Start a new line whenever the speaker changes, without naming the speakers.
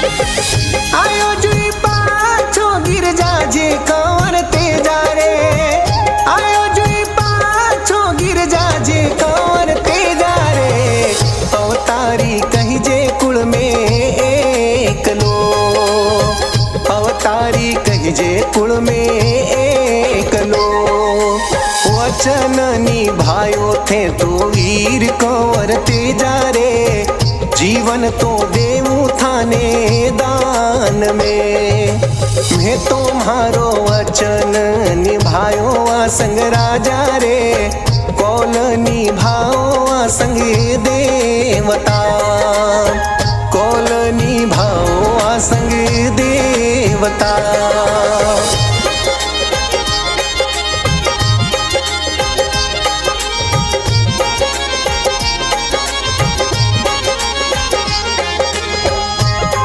आयो जुई पाछो गिरजा जे कंवर तेजा रे, आयो जुई पाछो गिरजा जे कंवर तेजा रे। अवतारी कही जे कुल में एकलो, अवतारी कही जे कुल में एकलो। वचन निभायो थे तो वीर कंवर तेजा रे, जीवन तो देवू थाने दान में। मैं तो मारो वचन निभायो आ संग राजा रे, कौल निभाओ आ संग देवता, कौल निभाओ आ संग देवता।